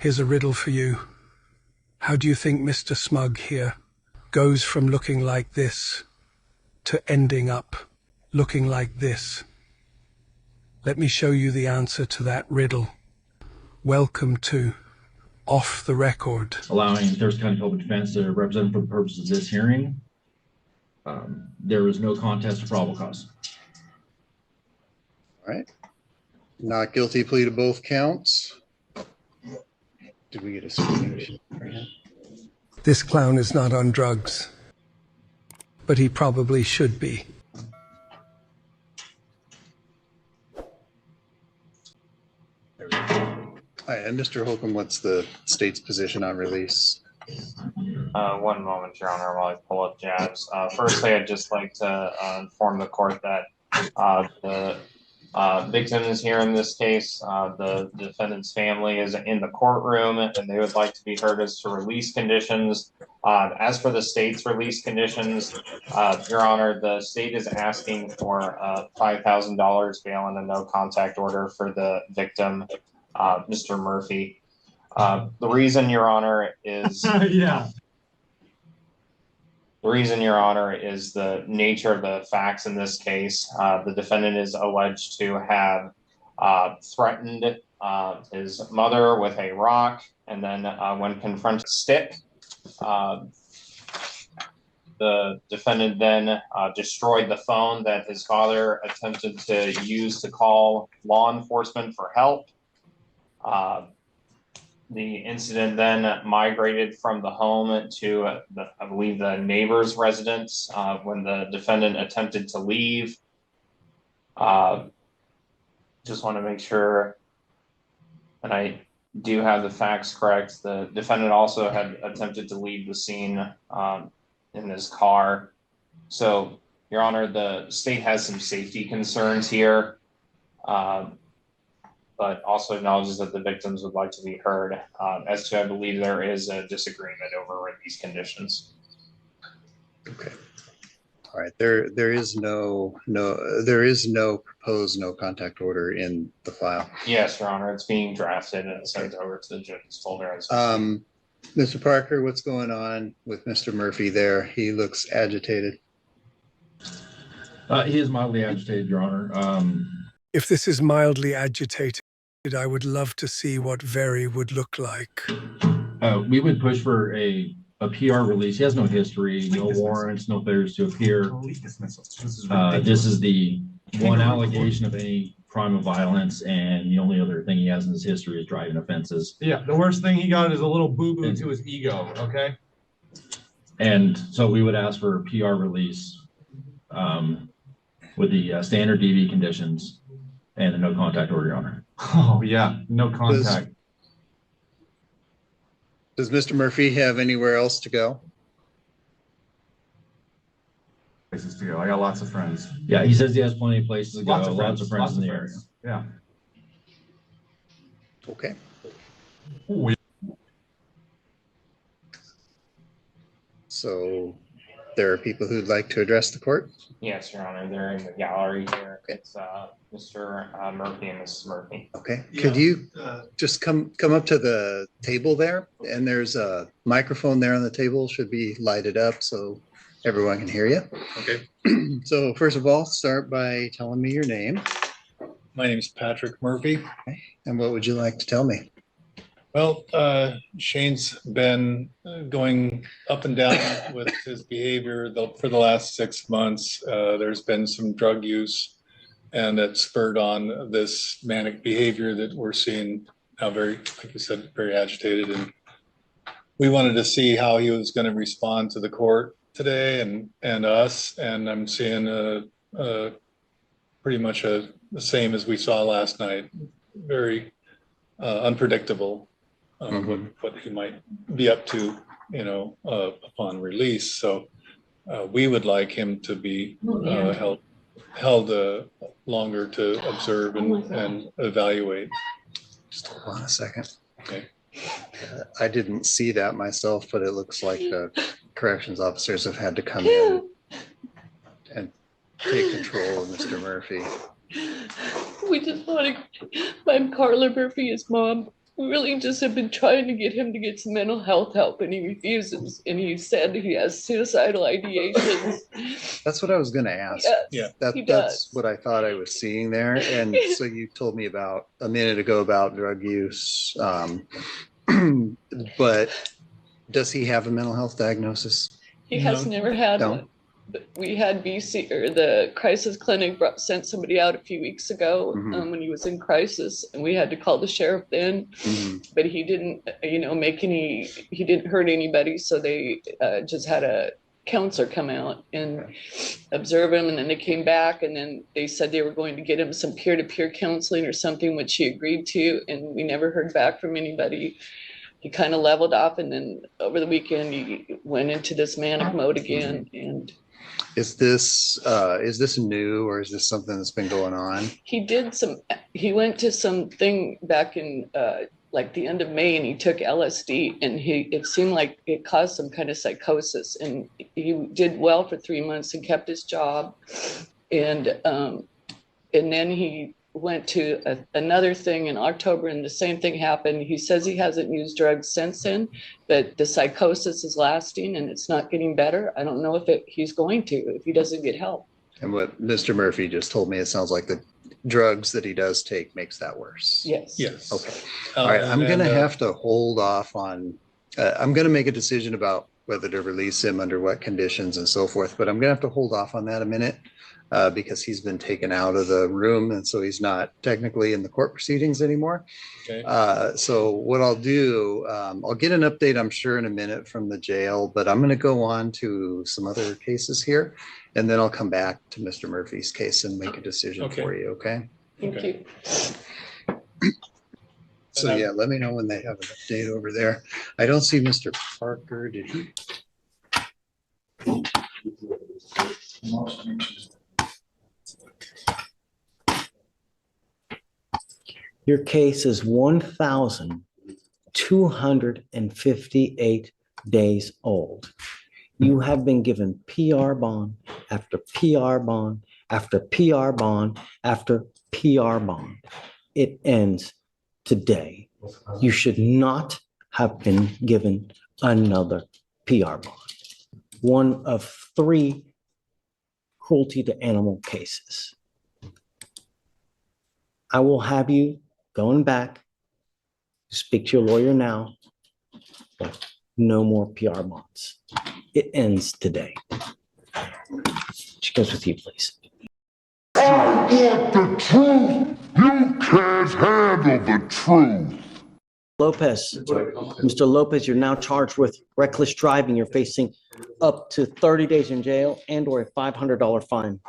Here's a riddle for you. How do you think Mr. Smug here goes from looking like this to ending up looking like this? Let me show you the answer to that riddle. Welcome to Off the Record. Allowing Thurston County Public Defense to represent for the purposes of this hearing. There is no contest to probable cause. All right. Not guilty plea to both counts. Did we get a screenshot for him? This clown is not on drugs, but he probably should be. All right, and Mr. Holcomb, what's the state's position on release? One moment, Your Honor, while I pull up Jabs. Firstly, I'd just like to inform the court that the victim is here in this case. The defendant's family is in the courtroom, and they would like to be heard as to release conditions. As for the state's release conditions, Your Honor, the state is asking for $5,000 bail and a no contact order for the victim, Mr. Murphy. The reason, Your Honor, is The reason, Your Honor, is the nature of the facts in this case. The defendant is alleged to have threatened his mother with a rock, and then when confronted with a stick, the defendant then destroyed the phone that his father attempted to use to call law enforcement for help. The incident then migrated from the home to, I believe, the neighbor's residence when the defendant attempted to leave. Just want to make sure, and I do have the facts correct. The defendant also had attempted to leave the scene in his car. So, Your Honor, the state has some safety concerns here. But also acknowledges that the victims would like to be heard. As to, I believe there is a disagreement over these conditions. Okay. All right. There is no proposed no contact order in the file. Yes, Your Honor, it's being drafted and sent over to the judge's folder. Mr. Parker, what's going on with Mr. Murphy there? He looks agitated. He is mildly agitated, Your Honor. If this is mildly agitated, I would love to see what very would look like. We would push for a PR release. He has no history, no warrants, no failures to appear. This is the one allegation of any crime of violence, and the only other thing he has in his history is driving offenses. Yeah, the worst thing he got is a little boo-boo to his ego, okay? And so we would ask for a PR release with the standard DV conditions and a no contact order, Your Honor. Oh, yeah, no contact. Does Mr. Murphy have anywhere else to go? Places to go. I got lots of friends. Yeah, he says he has plenty of places to go, Lots of friends in the area. Yeah. Okay. Ooh, So there are people who'd like to address the court? Yes, Your Honor, they're in the gallery here. It's Mr. Murphy and Mrs. Murphy. Okay. Yeah, Could you just come up to the table there? And there's a microphone there on the table, should be lighted up so everyone can hear you. Okay. So first of all, start by telling me your name. My name is Patrick Murphy. And what would you like to tell me? Well, Shane's been going up and down with his behavior for the last 6 months. There's been some drug use, and it spurred on this manic behavior that we're seeing now, very, like you said, very agitated. And we wanted to see how he was going to respond to the court today and us. And I'm seeing pretty much the same as we saw last night. Very unpredictable. What he might be up to, upon release. So we would like him to be held longer to observe and evaluate. Just hold on a second. Okay. I didn't see that myself, but it looks like the corrections officers have had to come in and take control of Mr. Murphy. We just want to, I'm Carla Murphy, his mom. really just have been trying to get him to get some mental health help, and he refuses. And he said he has suicidal ideations. That's what I was gonna ask. Yes, Yeah. he That's does. what I thought I was seeing there. And so you told me about a minute ago about drug use. But does he have a mental health diagnosis? He has No. never had No. one. But we had BC, or the crisis clinic sent somebody out a few weeks ago Mhm. when he was in crisis, and we had to call the sheriff then. Mhm. But he didn't, he didn't hurt anybody. So they just had a counselor come out and observe him. And then they came back, and then they said they were going to get him some peer-to-peer counseling or something, which he agreed to. And we never heard back from anybody. He kind of leveled off, and then over the weekend he went into this manic mode again. And Is this new, or is this something that's been going on? he went to something back in like the end of May, and he took LSD, and it seemed like it caused some kind of psychosis, and he did well for 3 months and kept his job. And then he went to another thing in October, and the same thing happened. He says he hasn't used drugs since then, but the psychosis is lasting and it's not getting better. I don't know if he's going to, if he doesn't get help. And what Mr. Murphy just told me, it sounds like the drugs that he does take makes that worse. Yes. Yes. Okay. All right. I'm going to And, have to hold off on, I'm going to make a decision about whether to release him under what conditions and so forth, but I'm going to have to hold off on that a minute because he's been taken out of the room. And so he's not technically in the court proceedings anymore. Okay. So what I'll do, I'll get an update, I'm sure, in a minute from the jail, but I'm going to go on to some other cases here. And then I'll come back to Mr. Murphy's case and make a decision Okay. for you. Okay. Thank Okay. you. So yeah, let me know when they have an update over there. I don't see Mr. Parker. Did he? Your case is 1,258 days old. You have been given PR bond after PR bond after PR bond after PR bond. It ends today. You should not have been given another PR bond. One of 3 cruelty to animal cases. I will have you going back, speak to your lawyer now, but no more PR bonds. It ends today. She goes with you, please. I want the truth. You can't handle the truth. Lopez, Mr. Lopez, you're now charged with reckless driving. You're facing up to 30 days in jail and or a $500 fine.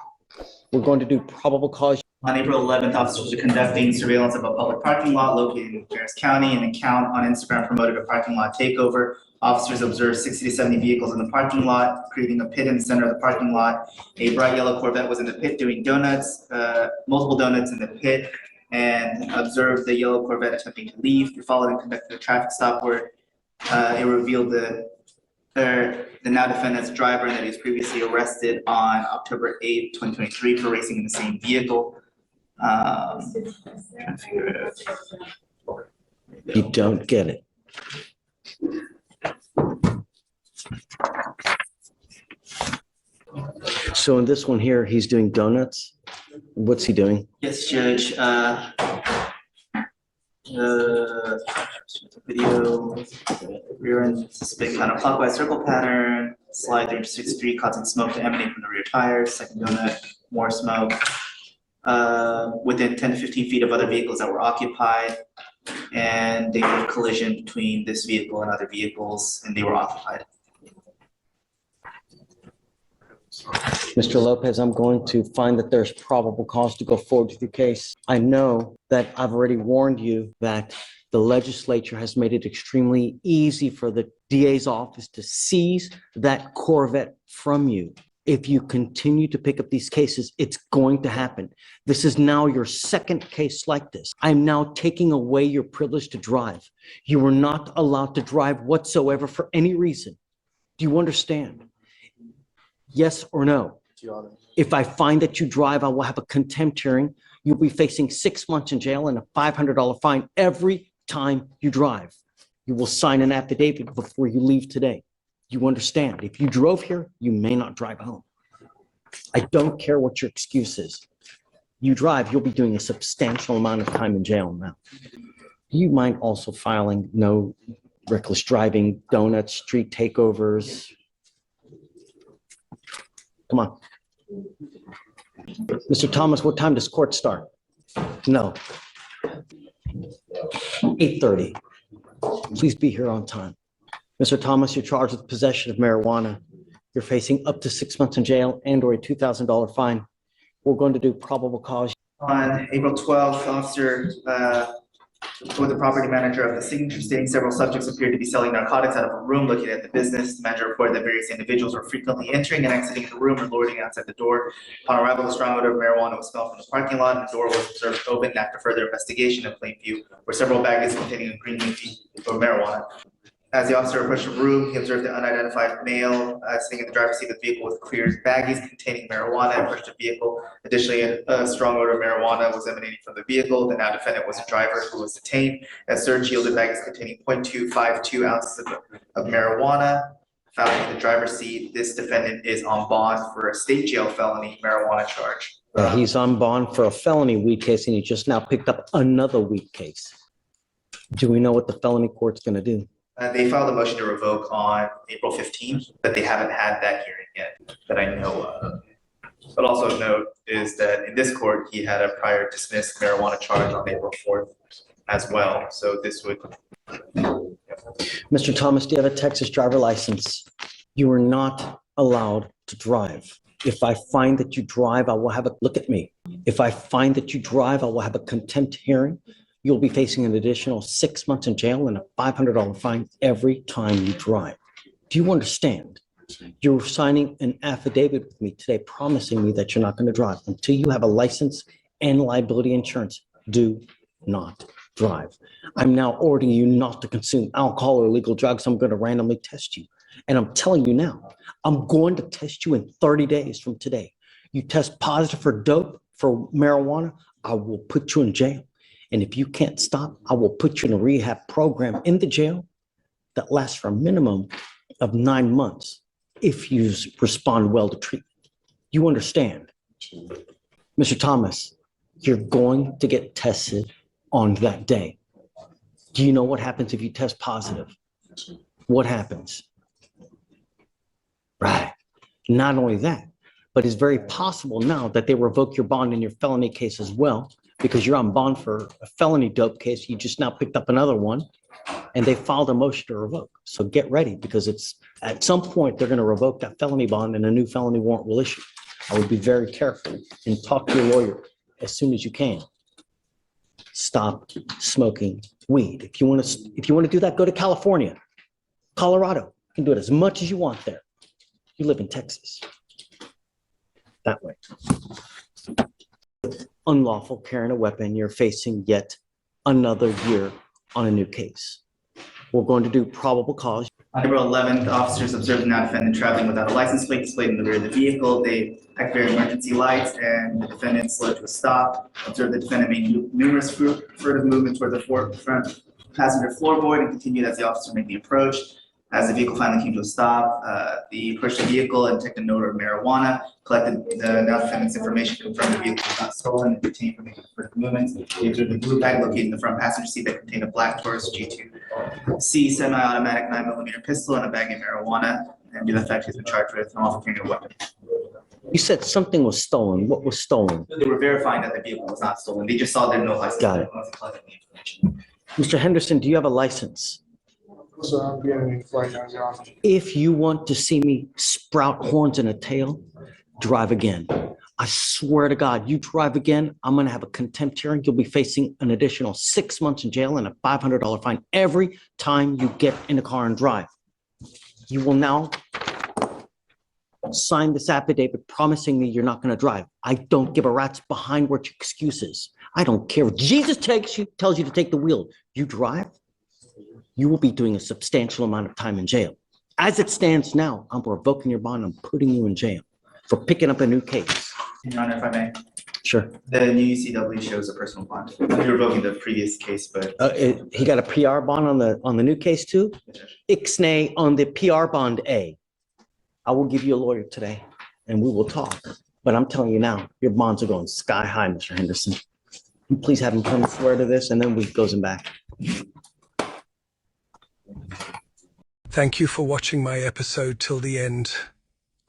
We're going to do probable cause. On April 11th, officers are conducting surveillance of a public parking lot located in Harris County. An account on Instagram promoted a parking lot takeover. Officers observed 60 to 70 vehicles in the parking lot, creating a pit in the center of the parking lot. A bright yellow Corvette was in the pit doing donuts, multiple donuts in the pit, and observed the yellow Corvette attempting to leave. They followed and conducted a traffic stop where it revealed the now defendant's driver and that he was previously arrested on October 8th, 2023 for racing in the same vehicle. Trying to figure it out. You don't get it. So in this one here, he's doing donuts. What's he doing? Yes, Judge. Video, rear end suspect counterclockwise circle pattern, slide 360 degree, causing smoke to emanate from the rear tires. Second donut, more smoke. Within 10 to 15 feet of other vehicles that were occupied, and they were collision between this vehicle and other vehicles, and they were occupied. Mr. Lopez, I'm going to find that there's probable cause to go forward with your case. I know that I've already warned you that the legislature has made it extremely easy for the DA's office to seize that Corvette from you. If you continue to pick up these cases, it's going to happen. This is now your second case like this. I'm now taking away your privilege to drive. You were not allowed to drive whatsoever for any reason. Do you understand? Yes or no? If I find that you drive, I will have a contempt hearing. You'll be facing 6 months in jail and a $500 fine every time you drive. You will sign an affidavit before you leave today. You understand? If you drove here, you may not drive home. I don't care what your excuse is. You drive, you'll be doing a substantial amount of time in jail now. Do you mind also filing no reckless driving, donuts, street takeovers? Come on. Mr. Thomas, what time does court start? No. 8:30. Please be here on time. Mr. Thomas, you're charged with possession of marijuana. You're facing up to 6 months in jail and/or a $2,000 fine. We're going to do probable cause. On April 12th, officer with the property manager of the signature stating several subjects appeared to be selling narcotics out of a room located at the business. The manager reported that various individuals were frequently entering and exiting the room or loitering outside the door. Upon arrival, the strong odor of marijuana was smelled from the parking lot, and the door was observed open. After further investigation in plain view were several baggies containing a green leafy or marijuana. As the officer approached the room, he observed an unidentified male sitting in the driver's seat of the vehicle with clear baggies containing marijuana and approached the vehicle. Additionally, a strong odor of marijuana was emanating from the vehicle. The now defendant was a driver who was detained. As search yielded baggies containing 0.252 ounces of marijuana found in the driver's seat. This defendant is on bond for a state jail felony marijuana charge. He's on bond for a felony weed case, and he just now picked up another weed case. Do we know what the felony court's going to do? They filed a motion to revoke on April 15th, but they haven't had that hearing yet that I know of. But also note is that in this court, he had a prior dismissed marijuana charge on April 4th as well. So this would. Mr. Thomas, do you have a Texas driver license? You are not allowed to drive. If I find that you drive, I will have a look at me. If I find that you drive, I will have a contempt hearing. You'll be facing an additional 6 months in jail and a $500 fine every time you drive. Do you understand? You're signing an affidavit with me today promising me that you're not going to drive until you have a license and liability insurance. Do not drive. I'm now ordering you not to consume alcohol or illegal drugs. I'm going to randomly test you. And I'm telling you now, I'm going to test you in 30 days from today. You test positive for dope, for marijuana, I will put you in jail. And if you can't stop, I will put you in a rehab program in the jail that lasts for a minimum of 9 months if you respond well to treatment. You understand? Mr. Thomas, you're going to get tested on that day. Do you know what happens if you test positive? What happens? Right. Not only that, but it's very possible now that they revoke your bond in your felony case as well, because you're on bond for a felony dope case. You just now picked up another one and they filed a motion to revoke. So get ready, because it's at some point they're going to revoke that felony bond and a new felony warrant will issue. I would be very careful and talk to your lawyer as soon as you can. Stop smoking weed. If you want to do that, go to California, Colorado. You can do it as much as you want there. You live in Texas. That way. Unlawful carrying a weapon, you're facing yet another year on a new case. We're going to do probable cause. On April 11th, officers observed the now defendant traveling without a license plate displayed in the rear of the vehicle. They activated emergency lights and the defendant slowed to a stop. Observed the defendant made numerous furtive movements toward the front passenger floorboard and continued as the officer made the approach. As the vehicle finally came to a stop, the approached the vehicle and detected an odor of marijuana, collected the now defendant's information, confirmed the vehicle was not stolen, and detained for making further movements. They observed a blue bag located in the front passenger seat that contained a black Taurus G2C semi-automatic 9mm pistol and a bag of marijuana. And due to the fact he's been charged with unlawful carrying a weapon. You said something was stolen. What was stolen? They were verifying that the vehicle was not stolen. They just saw there no license. Got it. Mr. Henderson, do you have a license? So I'm getting it right now, Your Honor. If you want to see me sprout horns and a tail, drive again. I swear to God, you drive again, I'm going to have a contempt hearing. You'll be facing an additional 6 months in jail and a $500 fine every time you get in a car and drive. You will now sign this affidavit promising me you're not going to drive. I don't give a rat's behind what your excuse is. I don't care if Jesus tells you to take the wheel. You drive, you will be doing a substantial amount of time in jail. As it stands now, I'm revoking your bond. I'm putting you in jail for picking up a new case. Your Honor, if I may. Sure. The new UCW shows a personal bond. You're revoking the previous case, but He got a PR bond on the new case too? Ixnay on the PR bond A. I will give you a lawyer today and we will talk. But I'm telling you now, your bonds are going sky high, Mr. Henderson. Can you please have him come swear to this and then we goes him back. Thank you for watching my episode till the end.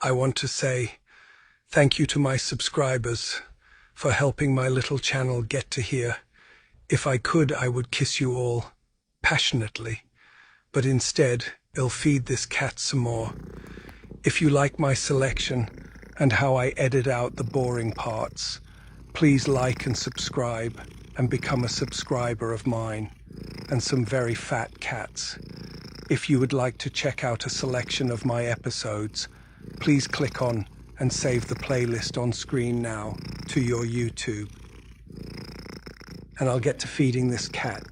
I want to say thank you to my subscribers for helping my little channel get to here. If I could, I would kiss you all passionately, but instead, I'll feed this cat some more. If you like my selection and how I edit out the boring parts, please like and subscribe and become a subscriber of mine and some very fat cats. If you would like to check out a selection of my episodes, please click on and save the playlist on screen now to your YouTube. And I'll get to feeding this cat.